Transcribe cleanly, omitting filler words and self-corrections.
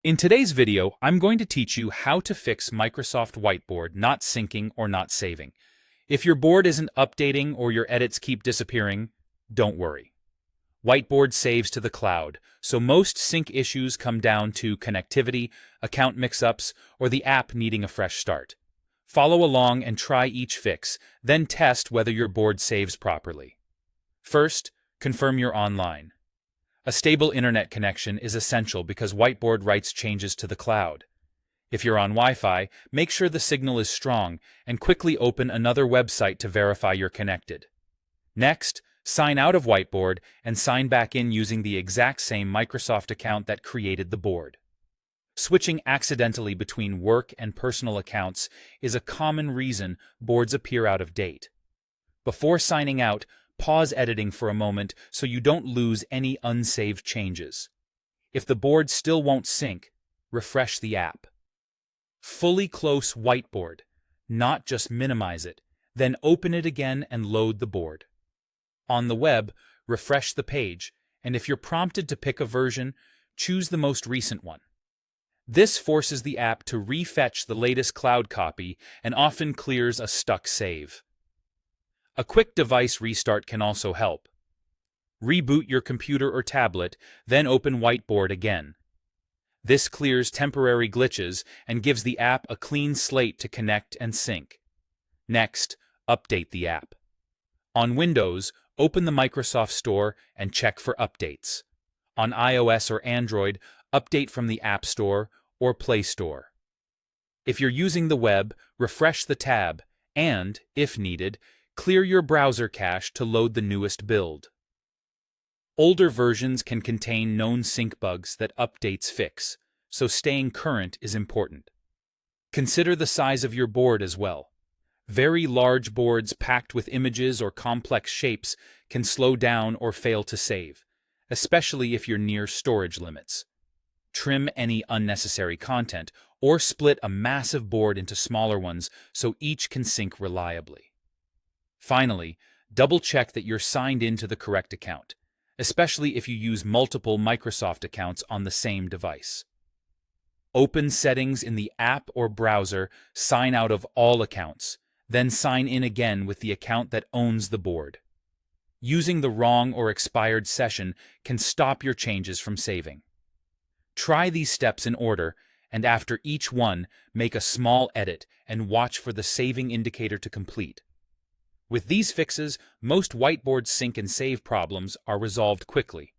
In today's video, I'm going to teach you how to fix Microsoft Whiteboard not syncing or not saving. If your board isn't updating or your edits keep disappearing, don't worry. Whiteboard saves to the cloud, so most sync issues come down to connectivity, account mix-ups, or the app needing a fresh start. Follow along and try each fix, then test whether your board saves properly. First, confirm you're online. A stable internet connection is essential because Whiteboard writes changes to the cloud. If you're on Wi-Fi, make sure the signal is strong and quickly open another website to verify you're connected. Next, sign out of Whiteboard and sign back in using the exact same Microsoft account that created the board. Switching accidentally between work and personal accounts is a common reason boards appear out of date. Before signing out, pause editing for a moment so you don't lose any unsaved changes. If the board still won't sync, refresh the app. Fully close Whiteboard, not just minimize it, then open it again and load the board. On the web, refresh the page, and if you're prompted to pick a version, choose the most recent one. This forces the app to refetch the latest cloud copy and often clears a stuck save. A quick device restart can also help. Reboot your computer or tablet, then open Whiteboard again. This clears temporary glitches and gives the app a clean slate to connect and sync. Next, update the app. On Windows, open the Microsoft Store and check for updates. On iOS or Android, update from the App Store or Play Store. If you're using the web, refresh the tab and, if needed, clear your browser cache to load the newest build. Older versions can contain known sync bugs that updates fix, so staying current is important. Consider the size of your board as well. Very large boards packed with images or complex shapes can slow down or fail to save, especially if you're near storage limits. Trim any unnecessary content or split a massive board into smaller ones so each can sync reliably. Finally, double-check that you're signed into the correct account, especially if you use multiple Microsoft accounts on the same device. Open Settings in the app or browser, sign out of all accounts, then sign in again with the account that owns the board. Using the wrong or expired session can stop your changes from saving. Try these steps in order, and after each one, make a small edit and watch for the saving indicator to complete. With these fixes, most Whiteboard sync and save problems are resolved quickly.